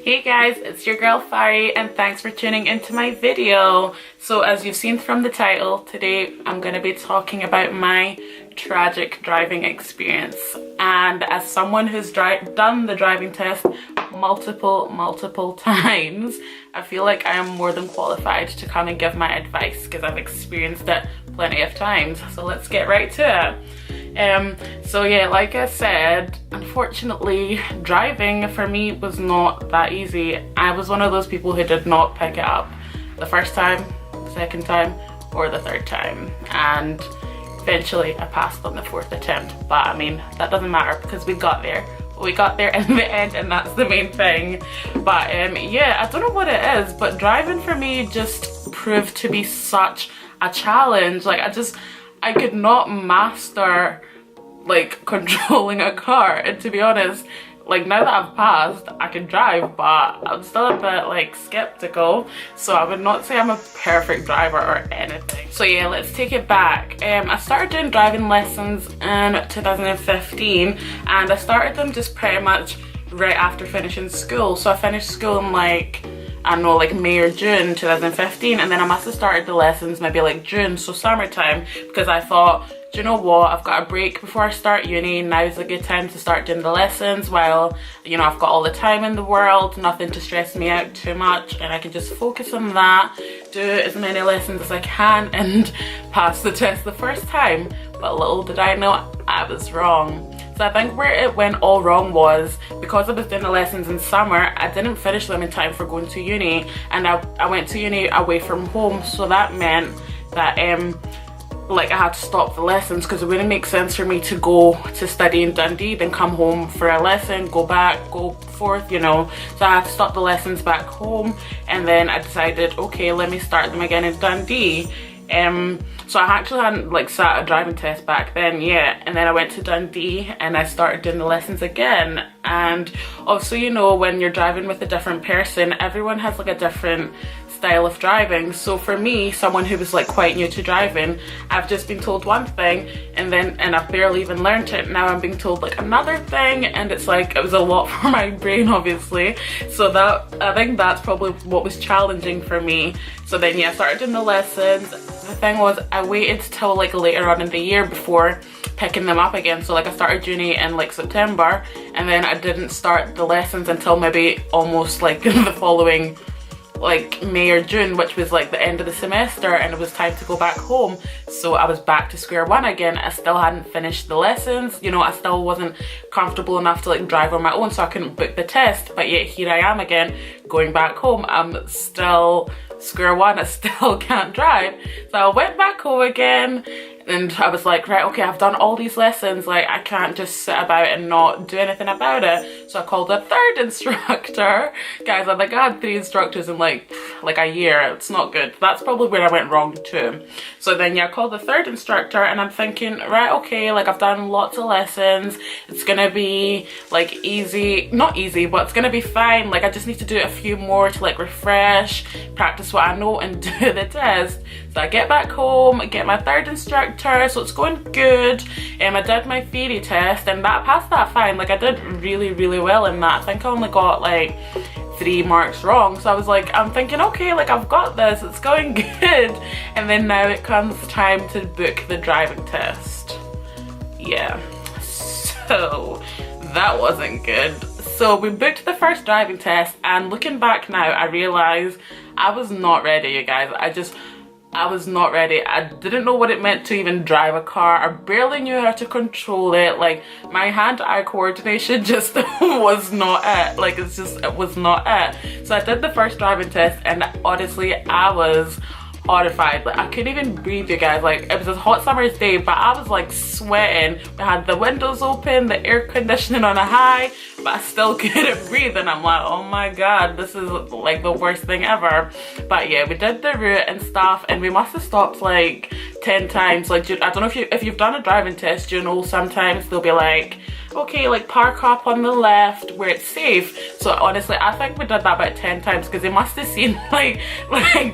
Hey guys, it's your girl Fari and thanks for tuning into my video. So as you've seen from the title, today I'm going to be talking about my tragic driving experience. And as someone who's done the driving test multiple times, I feel like I am more than qualified to come and give my advice because I've experienced it plenty of times. So let's get right to it. So yeah, like I said, unfortunately driving for me was not that easy. I was one of those people who did not pick it up the first time, the second time, or the third time, and eventually I passed on the fourth attempt. But I mean, that doesn't matter because we got there in the end, and that's the main thing. But yeah, I don't know what it is, but driving for me just proved to be such a challenge. Like I could not master like controlling a car, and to be honest, like now that I've passed, I can drive, but I'm still a bit like skeptical, so I would not say I'm a perfect driver or anything. So yeah, let's take it back. I started doing driving lessons in 2015, and I started them just pretty much right after finishing school. So I finished school in like, I don't know, like May or June 2015, and then I must have started the lessons maybe like June, so summertime, because I thought, do you know what, I've got a break before I start uni, now's a good time to start doing the lessons while, you know, I've got all the time in the world, nothing to stress me out too much, and I can just focus on that, do as many lessons as I can, and pass the test the first time. But little did I know, I was wrong. So I think where it went all wrong was because I was doing the lessons in summer, I didn't finish them in time for going to uni, and I went to uni away from home, so that meant that like I had to stop the lessons because it wouldn't make sense for me to go to study in Dundee, then come home for a lesson, go back, go forth, you know. So I had to stop the lessons back home, and then I decided, okay, let me start them again in Dundee. So I actually hadn't like sat a driving test back then yet, and then I went to Dundee and I started doing the lessons again. And also, you know, when you're driving with a different person, everyone has like a different style of driving. So for me, someone who was like quite new to driving, I've just been told one thing and I've barely even learned it. Now I'm being told like another thing, and it's like, it was a lot for my brain obviously. So that, I think that's probably what was challenging for me. So then yeah, I started doing the lessons. The thing was, I waited till like later on in the year before picking them up again. So like I started uni in like September, and then I didn't start the lessons until maybe almost like the following like May or June, which was like the end of the semester, and it was time to go back home. So I was back to square one again. I still hadn't finished the lessons, you know, I still wasn't comfortable enough to like drive on my own, so I couldn't book the test. But yet here I am again, going back home. I'm still square one, I still can't drive. So I went back home again, and I was like, right, okay, I've done all these lessons, like I can't just sit about and not do anything about it. So I called a third instructor. Guys, I think I had 3 instructors in like a year. It's not good. That's probably where I went wrong too. So then yeah, I called the third instructor, and I'm thinking, right, okay, like I've done lots of lessons, it's gonna be like easy, not easy, but it's gonna be fine. Like I just need to do a few more to like refresh, practice what I know, and do the test. So I get back home, get my third instructor, so it's going good. I did my theory test, and that passed that fine. Like I did really well in that. I think I only got like 3 marks wrong. So I was like, I'm thinking, okay, like I've got this, it's going good. And then now it comes time to book the driving test. Yeah, so that wasn't good. So we booked the first driving test, and looking back now, I realized I was not ready, you guys. I was not ready. I didn't know what it meant to even drive a car. I barely knew how to control it. Like my hand-eye coordination just was not it. Like it was not it. So I did the first driving test, and honestly, I was horrified. Like I couldn't even breathe, you guys. Like it was a hot summer's day, but I was like sweating. We had the windows open, the air conditioning on a high, but I still couldn't breathe, and I'm like, oh my god, this is like the worst thing ever. But yeah, we did the route and stuff, and we must have stopped like 10 times. Like I don't know if you've done a driving test, you know, sometimes they'll be like, okay, like park up on the left where it's safe. So honestly, I think we did that about 10 times, because they must have seen like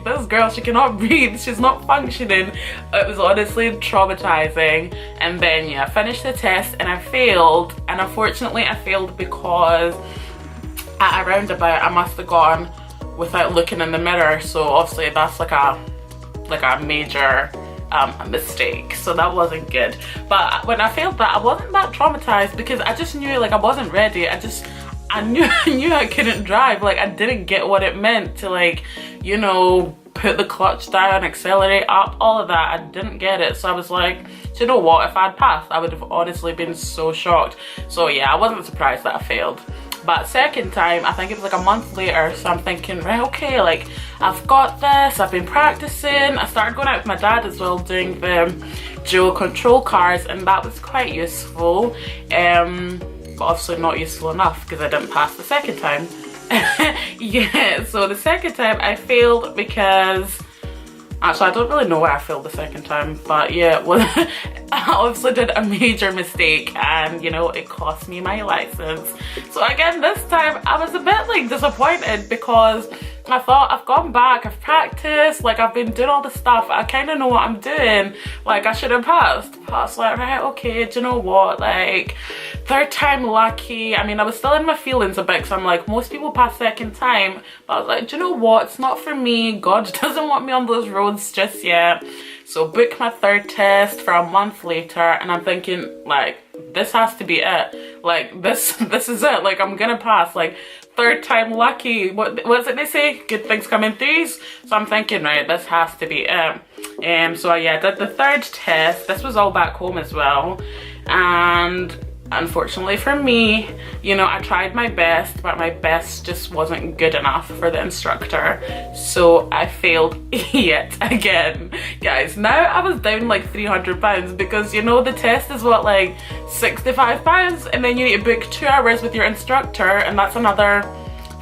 this girl, she cannot breathe, she's not functioning. It was honestly traumatizing. And then yeah, I finished the test and I failed, and unfortunately I failed because at a roundabout I must have gone without looking in the mirror, so obviously that's like a major mistake, so that wasn't good. But when I failed that, I wasn't that traumatized because I just knew like I wasn't ready. I knew I couldn't drive. Like I didn't get what it meant to, like, you know, put the clutch down, accelerate up, all of that. I didn't get it. So I was like, do you know what, if I'd passed, I would have honestly been so shocked. So yeah, I wasn't surprised that I failed. But second time, I think it was like a month later, so I'm thinking, right, okay, like I've got this, I've been practicing. I started going out with my dad as well, doing the dual control cars, and that was quite useful. But obviously not useful enough because I didn't pass the second time. Yeah, so the second time I failed because, actually I don't really know why I failed the second time, but yeah, well, I obviously did a major mistake, and you know, it cost me my license. So again, this time I was a bit like disappointed because I thought, I've gone back, I've practiced, like I've been doing all the stuff, I kind of know what I'm doing, like I should have passed. But I was like, right, okay, do you know what, like third time lucky. I mean, I was still in my feelings a bit because I'm like, most people pass second time, but I was like, do you know what, it's not for me. God doesn't want me on those roads just yet. So book my third test for a month later, and I'm thinking, like, this has to be it. Like this is it. Like I'm gonna pass. Like third time lucky. What's it they say? Good things come in threes. So I'm thinking, right, this has to be it. So yeah, I did the third test. This was all back home as well, and unfortunately for me, you know, I tried my best, but my best just wasn't good enough for the instructor. So I failed yet again. Guys, now I was down like 300 pounds because, you know, the test is what, like 65 pounds, and then you need to book 2 hours with your instructor, and that's another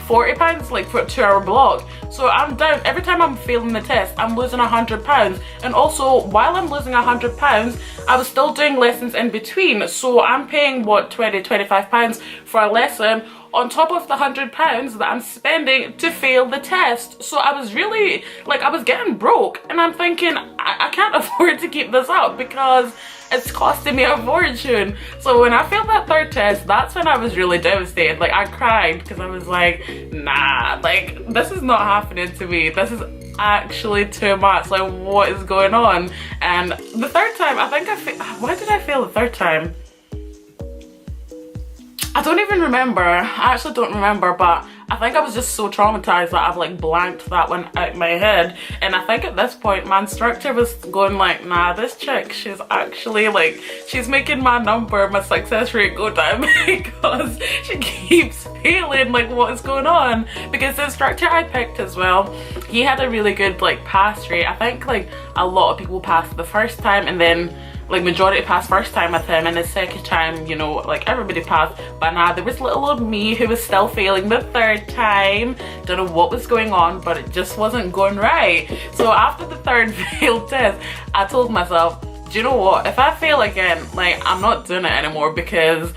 40 pounds, like for a 2-hour block. So I'm down, every time I'm failing the test, I'm losing 100 pounds. And also, while I'm losing 100 pounds, I was still doing lessons in between. So I'm paying, what, 20, 25 pounds for a lesson on top of the 100 pounds that I'm spending to fail the test. So I was really, like, I was getting broke. And I'm thinking, I can't afford to keep this up because it's costing me a fortune. So when I failed that third test, that's when I was really devastated. Like I cried because I was like, nah, like this is not happening to me. This is actually too much. Like what is going on? And the third time, I think why did I fail the third time? I don't even remember. I actually don't remember, but I think I was just so traumatized that I've like blanked that one out my head. And I think at this point my instructor was going like, nah, this chick, she's actually like, she's making my number, my success rate go down because she keeps failing. Like what is going on? Because the instructor I picked as well, he had a really good like pass rate. I think like a lot of people passed the first time, and then like majority passed first time with him, and the second time, you know, like everybody passed. But nah, there was little old me who was still failing the third time. Don't know what was going on, but it just wasn't going right. So after the third failed test, I told myself, do you know what, if I fail again, like I'm not doing it anymore because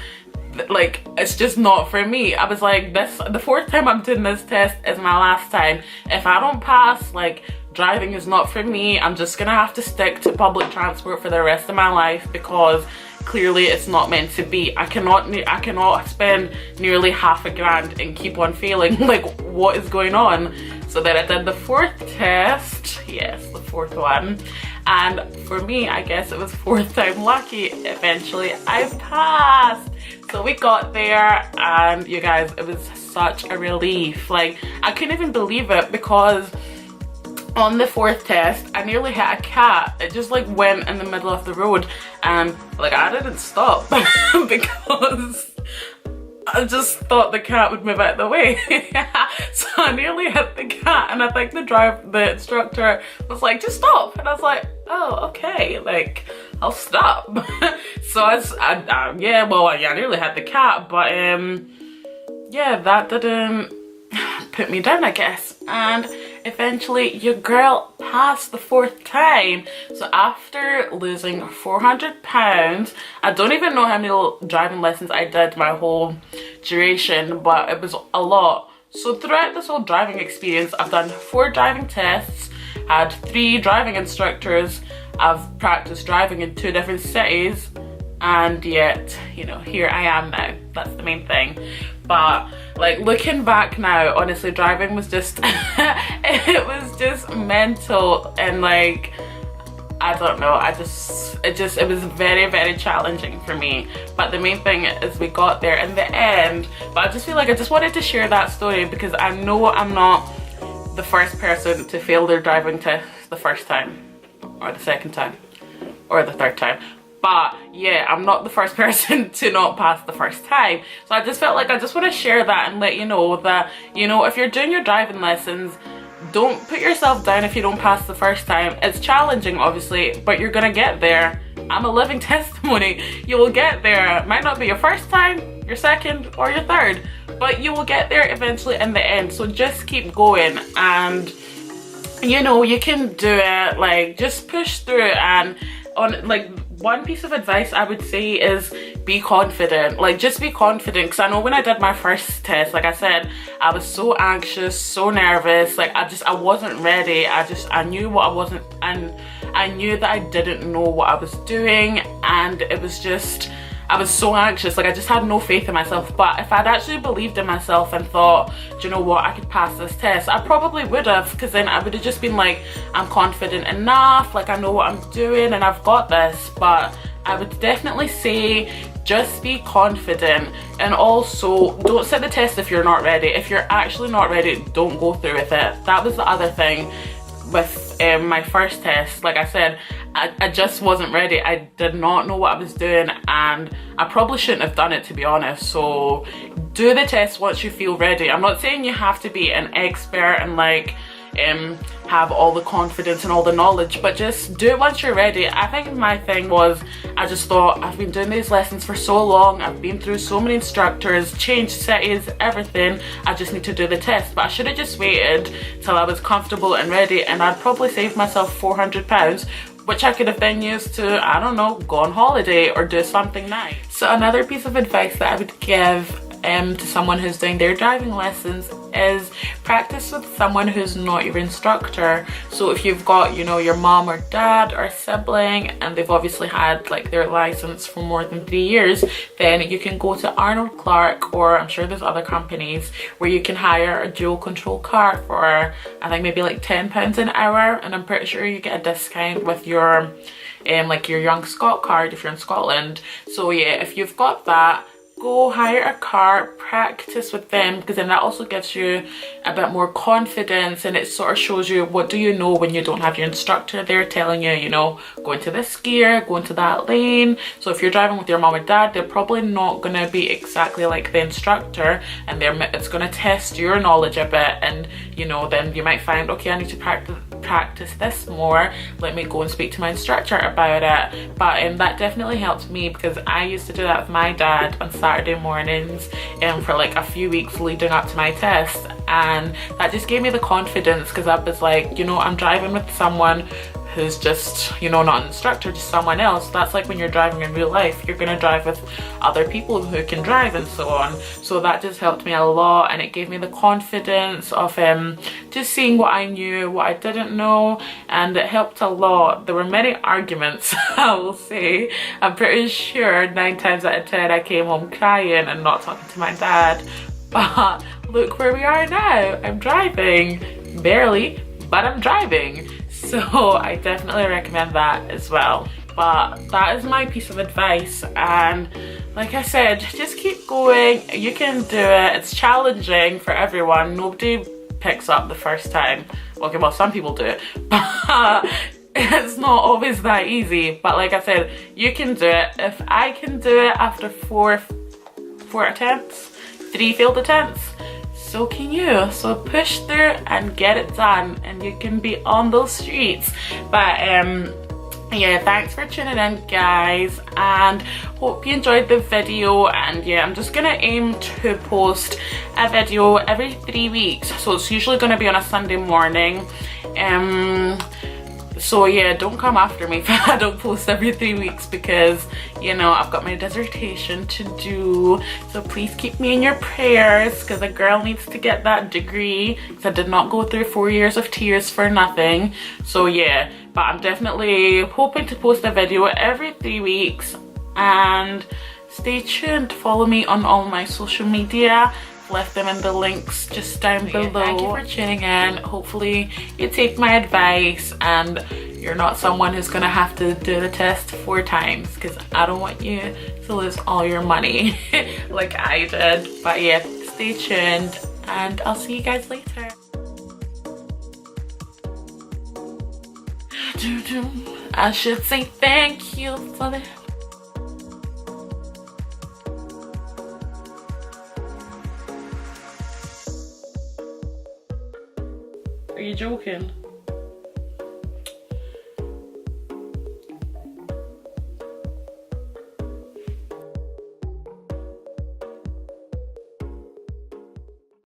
like it's just not for me. I was like, the fourth time I'm doing this test is my last time. If I don't pass, like driving is not for me. I'm just gonna have to stick to public transport for the rest of my life because clearly it's not meant to be. I cannot spend nearly $500 and keep on failing. Like what is going on? So then I did the fourth test. Yes, the fourth one. And for me, I guess it was fourth time lucky. Eventually I passed. So we got there, and you guys, it was such a relief. Like I couldn't even believe it because on the fourth test, I nearly hit a cat. It just like went in the middle of the road, and like I didn't stop because I just thought the cat would move out of the way. So I nearly hit the cat, and I think the instructor was like, just stop. And I was like, oh, okay, like I'll stop. So I nearly hit the cat, but yeah, that didn't put me down, I guess. And eventually your girl passed the fourth time. So after losing 400 pounds, I don't even know how many driving lessons I did my whole duration, but it was a lot. So throughout this whole driving experience, I've done 4 driving tests, had 3 driving instructors, I've practiced driving in 2 different cities, and yet, you know, here I am now. That's the main thing. But like looking back now, honestly, driving was just it was just mental, and like I don't know, it was very, very challenging for me. But the main thing is we got there in the end. But I just feel like I just wanted to share that story because I know I'm not the first person to fail their driving test the first time, or the second time, or the third time. But yeah, I'm not the first person to not pass the first time. So I just felt like I just want to share that and let you know that, you know, if you're doing your driving lessons, don't put yourself down if you don't pass the first time. It's challenging, obviously, but you're gonna get there. I'm a living testimony. You will get there. It might not be your first time, your second, or your third, but you will get there eventually in the end. So just keep going, and you know, you can do it. Like, just push through it. And on like, one piece of advice I would say is be confident. Like, just be confident, because I know when I did my first test, like I said, I was so anxious, so nervous. Like I wasn't ready. I knew what I wasn't, and I knew that I didn't know what I was doing, and it was just, I was so anxious. Like I just had no faith in myself. But if I'd actually believed in myself and thought, do you know what, I could pass this test, I probably would have, because then I would have just been like, I'm confident enough, like I know what I'm doing and I've got this. But I would definitely say just be confident, and also don't sit the test if you're not ready. If you're actually not ready, don't go through with it. That was the other thing with my first test. Like I said, I just wasn't ready. I did not know what I was doing, and I probably shouldn't have done it, to be honest. So do the test once you feel ready. I'm not saying you have to be an expert and like have all the confidence and all the knowledge, but just do it once you're ready. I think my thing was, I just thought, I've been doing these lessons for so long, I've been through so many instructors, changed cities, everything, I just need to do the test. But I should have just waited till I was comfortable and ready, and I'd probably saved myself £400, which I could have then used to, I don't know, go on holiday or do something nice. So another piece of advice that I would give to someone who's doing their driving lessons is practice with someone who's not your instructor. So if you've got, you know, your mom or dad or a sibling, and they've obviously had like their license for more than 3 years, then you can go to Arnold Clark, or I'm sure there's other companies where you can hire a dual control car for, I think maybe like £10 an hour, and I'm pretty sure you get a discount with your like your Young Scot card if you're in Scotland. So yeah, if you've got that, go hire a car, practice with them, because then that also gives you a bit more confidence, and it sort of shows you what do you know when you don't have your instructor there telling you, you know, go into this gear, go into that lane. So if you're driving with your mom or dad, they're probably not going to be exactly like the instructor, and it's going to test your knowledge a bit, and you know, then you might find, okay, I need to practice this more, let me go and speak to my instructor about it. But that definitely helped me, because I used to do that with my dad on Saturday mornings for like a few weeks leading up to my test, and that just gave me the confidence, because I was like, you know, I'm driving with someone who's just, you know, not an instructor, just someone else. That's like when you're driving in real life, you're gonna drive with other people who can drive and so on. So that just helped me a lot, and it gave me the confidence of just seeing what I knew, what I didn't know, and it helped a lot. There were many arguments, I will say. I'm pretty sure 9 times out of 10 I came home crying and not talking to my dad. But look where we are now. I'm driving, barely, but I'm driving. So I definitely recommend that as well. But that is my piece of advice, and like I said, just keep going. You can do it. It's challenging for everyone. Nobody picks up the first time. Okay, well, some people do it, but it's not always that easy. But like I said, you can do it. If I can do it after four attempts, 3 failed attempts, so can you. So push through and get it done, and you can be on those streets. But yeah, thanks for tuning in, guys, and hope you enjoyed the video. And yeah, I'm just gonna aim to post a video every 3 weeks, so it's usually gonna be on a Sunday morning. So yeah, don't come after me if I don't post every 3 weeks, because you know, I've got my dissertation to do. So please keep me in your prayers, because a girl needs to get that degree, because I did not go through 4 years of tears for nothing. So yeah, but I'm definitely hoping to post a video every 3 weeks. and stay tuned. Follow me on all my social media. Left them in the links just down below. Thank you for tuning in. Hopefully you take my advice and you're not someone who's gonna have to do the test 4 times, because I don't want you to lose all your money like I did. But yeah, stay tuned and I'll see you guys later. I should say thank you for that. Are you joking?